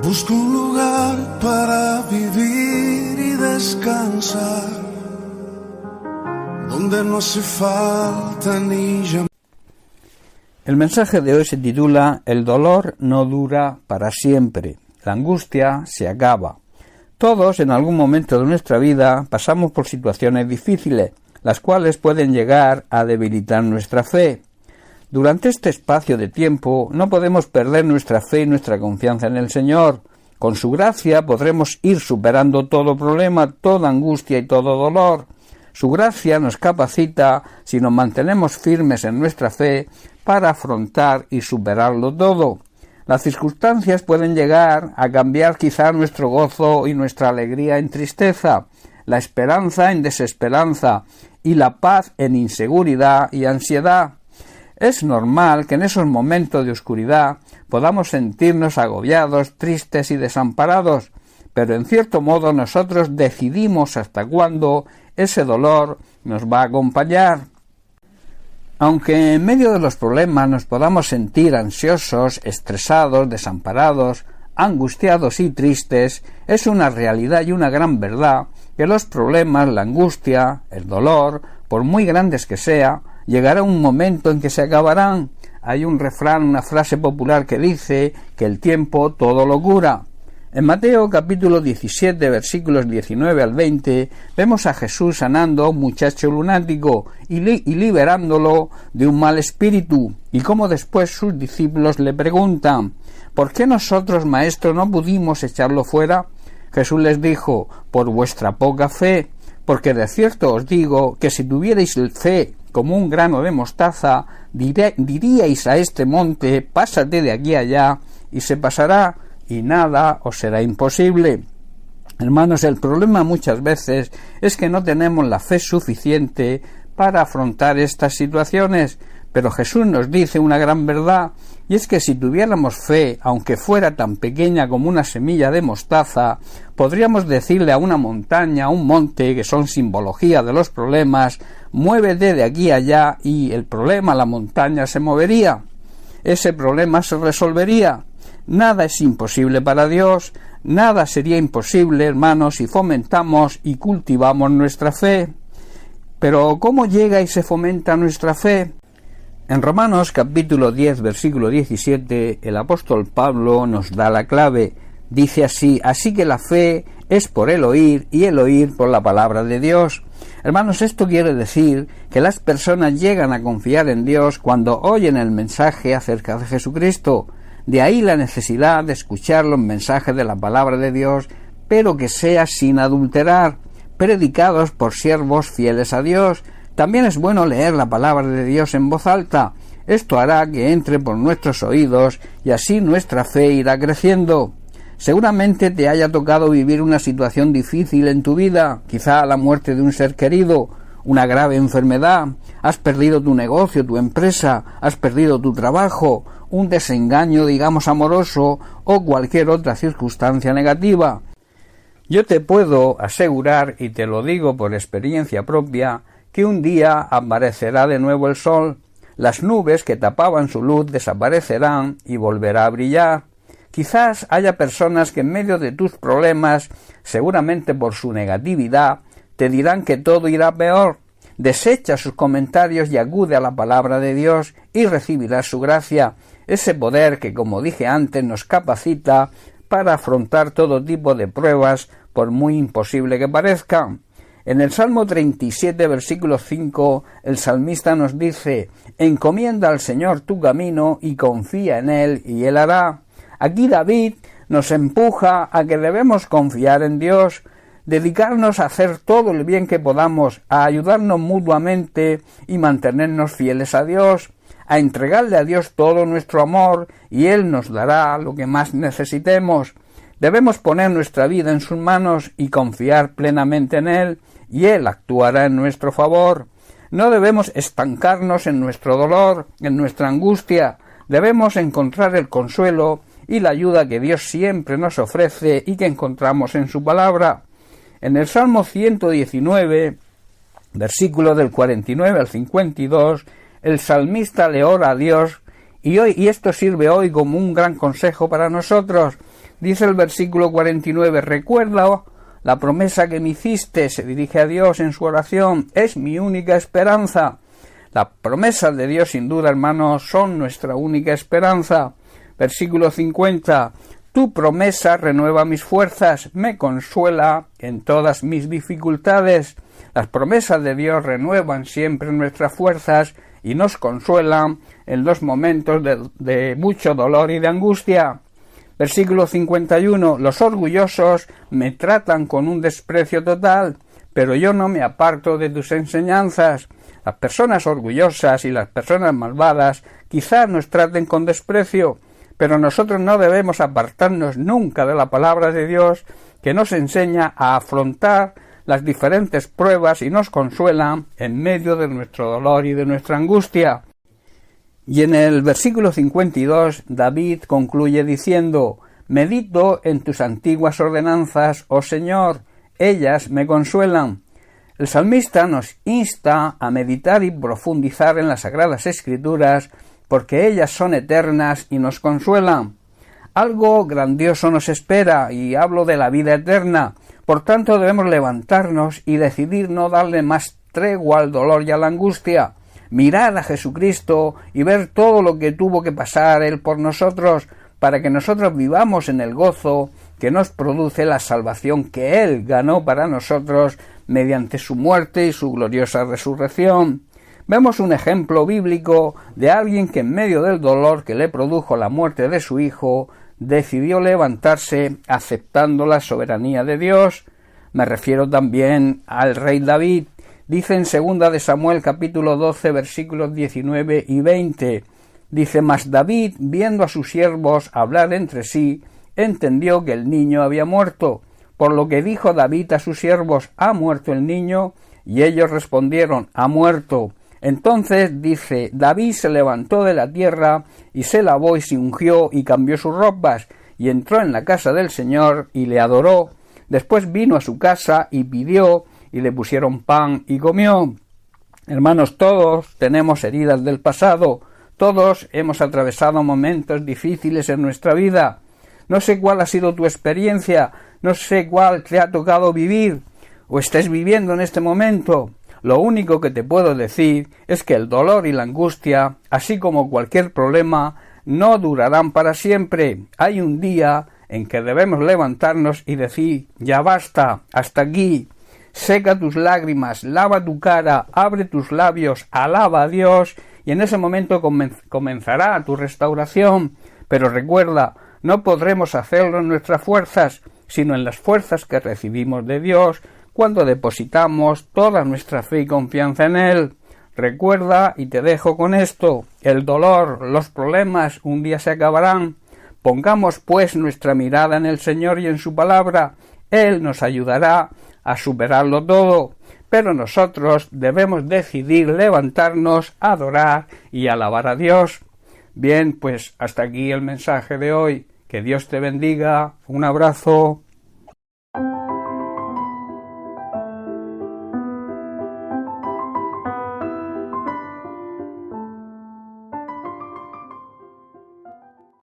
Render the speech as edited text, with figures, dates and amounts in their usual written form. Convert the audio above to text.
Busco un lugar para vivir y descansar, donde no hace falta ni llamar. El mensaje de hoy se titula El dolor no dura para siempre, la angustia se acaba. Todos en algún momento de nuestra vida pasamos por situaciones difíciles, las cuales pueden llegar a debilitar nuestra fe. Durante este espacio de tiempo no podemos perder nuestra fe y nuestra confianza en el Señor. Con su gracia podremos ir superando todo problema, toda angustia y todo dolor. Su gracia nos capacita, si nos mantenemos firmes en nuestra fe, para afrontar y superarlo todo. Las circunstancias pueden llegar a cambiar quizá nuestro gozo y nuestra alegría en tristeza, la esperanza en desesperanza y la paz en inseguridad y ansiedad. Es normal que en esos momentos de oscuridad podamos sentirnos agobiados, tristes y desamparados, pero en cierto modo nosotros decidimos hasta cuándo ese dolor nos va a acompañar. Aunque en medio de los problemas nos podamos sentir ansiosos, estresados, desamparados, angustiados y tristes, es una realidad y una gran verdad que los problemas, la angustia, el dolor, por muy grandes que sea, llegará un momento en que se acabarán. Hay un refrán, una frase popular que dice que el tiempo todo lo cura. En Mateo capítulo 17, versículos 19 al 20, vemos a Jesús sanando a un muchacho lunático y liberándolo de un mal espíritu, y cómo después sus discípulos le preguntan: ¿por qué nosotros, maestro, no pudimos echarlo fuera? Jesús les dijo: por vuestra poca fe, porque de cierto os digo que si tuvierais fe como un grano de mostaza, diríais a este monte: pásate de aquí allá, y se pasará, y nada os será imposible. Hermanos, el problema muchas veces es que no tenemos la fe suficiente para afrontar estas situaciones, pero Jesús nos dice una gran verdad, y es que si tuviéramos fe, aunque fuera tan pequeña como una semilla de mostaza, podríamos decirle a una montaña, a un monte, que son simbología de los problemas: muévete de aquí allá, y el problema, la montaña, se movería. Ese problema se resolvería. Nada es imposible para Dios, nada sería imposible, hermanos, si fomentamos y cultivamos nuestra fe. Pero ¿cómo llega y se fomenta nuestra fe? En Romanos capítulo 10, versículo 17, el apóstol Pablo nos da la clave. Dice así: así que la fe es por el oír, y el oír por la palabra de Dios. Hermanos, esto quiere decir que las personas llegan a confiar en Dios cuando oyen el mensaje acerca de Jesucristo. De ahí la necesidad de escuchar los mensajes de la palabra de Dios, pero que sea sin adulterar, predicados por siervos fieles a Dios. También es bueno leer la palabra de Dios en voz alta. Esto hará que entre por nuestros oídos y así nuestra fe irá creciendo. Seguramente te haya tocado vivir una situación difícil en tu vida, quizá la muerte de un ser querido, una grave enfermedad, has perdido tu negocio, tu empresa, has perdido tu trabajo, un desengaño, digamos, amoroso, o cualquier otra circunstancia negativa. Yo te puedo asegurar, y te lo digo por experiencia propia, que un día aparecerá de nuevo el sol, las nubes que tapaban su luz desaparecerán y volverá a brillar. Quizás haya personas que en medio de tus problemas, seguramente por su negatividad, te dirán que todo irá peor. Desecha sus comentarios y acude a la palabra de Dios y recibirás su gracia, ese poder que, como dije antes, nos capacita para afrontar todo tipo de pruebas, por muy imposible que parezcan. En el Salmo 37, versículo 5, el salmista nos dice: encomienda al Señor tu camino y confía en Él, y Él hará. Aquí David nos empuja a que debemos confiar en Dios, dedicarnos a hacer todo el bien que podamos, a ayudarnos mutuamente y mantenernos fieles a Dios, a entregarle a Dios todo nuestro amor, y Él nos dará lo que más necesitemos. Debemos poner nuestra vida en sus manos y confiar plenamente en Él, y Él actuará en nuestro favor. No debemos estancarnos en nuestro dolor, en nuestra angustia. Debemos encontrar el consuelo y la ayuda que Dios siempre nos ofrece y que encontramos en su palabra. En el Salmo 119, versículo del 49 al 52, el salmista le ora a Dios, y esto sirve hoy como un gran consejo para nosotros. Dice el versículo 49, recuerda la promesa que me hiciste, se dirige a Dios en su oración, es mi única esperanza. Las promesas de Dios, sin duda, hermanos, son nuestra única esperanza. Versículo 50, tu promesa renueva mis fuerzas, me consuela en todas mis dificultades. Las promesas de Dios renuevan siempre nuestras fuerzas y nos consuelan en los momentos de mucho dolor y de angustia. Versículo 51, los orgullosos me tratan con un desprecio total, pero yo no me aparto de tus enseñanzas. Las personas orgullosas y las personas malvadas quizás nos traten con desprecio, pero nosotros no debemos apartarnos nunca de la palabra de Dios, que nos enseña a afrontar las diferentes pruebas y nos consuela en medio de nuestro dolor y de nuestra angustia. Y en el versículo 52, David concluye diciendo, medito en tus antiguas ordenanzas, oh Señor, ellas me consuelan. El salmista nos insta a meditar y profundizar en las Sagradas Escrituras, porque ellas son eternas y nos consuelan. Algo grandioso nos espera, y hablo de la vida eterna. Por tanto, debemos levantarnos y decidir no darle más tregua al dolor y a la angustia. Mirar a Jesucristo y ver todo lo que tuvo que pasar Él por nosotros, para que nosotros vivamos en el gozo que nos produce la salvación que Él ganó para nosotros mediante su muerte y su gloriosa resurrección. Vemos un ejemplo bíblico de alguien que en medio del dolor que le produjo la muerte de su hijo, decidió levantarse aceptando la soberanía de Dios. Me refiero también al rey David. Dice en 2 de Samuel capítulo 12 versículos 19 y 20, dice, mas David, viendo a sus siervos hablar entre sí, entendió que el niño había muerto, por lo que dijo David a sus siervos, ¿ha muerto el niño? Y ellos respondieron, ha muerto. Entonces, dice, David se levantó de la tierra y se lavó y se ungió y cambió sus ropas y entró en la casa del Señor y le adoró. Después vino a su casa y pidió y le pusieron pan y comió. Hermanos, todos tenemos heridas del pasado, todos hemos atravesado momentos difíciles en nuestra vida. No sé cuál ha sido tu experiencia, no sé cuál te ha tocado vivir o estés viviendo en este momento. Lo único que te puedo decir es que el dolor y la angustia, así como cualquier problema, no durarán para siempre. Hay un día en que debemos levantarnos y decir, ya basta, hasta aquí. Seca tus lágrimas, lava tu cara, abre tus labios, alaba a Dios, y en ese momento comenzará tu restauración. Pero recuerda, no podremos hacerlo en nuestras fuerzas, sino en las fuerzas que recibimos de Dios, cuando depositamos toda nuestra fe y confianza en Él. Recuerda, y te dejo con esto, el dolor, los problemas un día se acabarán. Pongamos pues nuestra mirada en el Señor y en su palabra. Él nos ayudará a superarlo todo, pero nosotros debemos decidir levantarnos, adorar y alabar a Dios. Bien, pues hasta aquí el mensaje de hoy. Que Dios te bendiga. Un abrazo.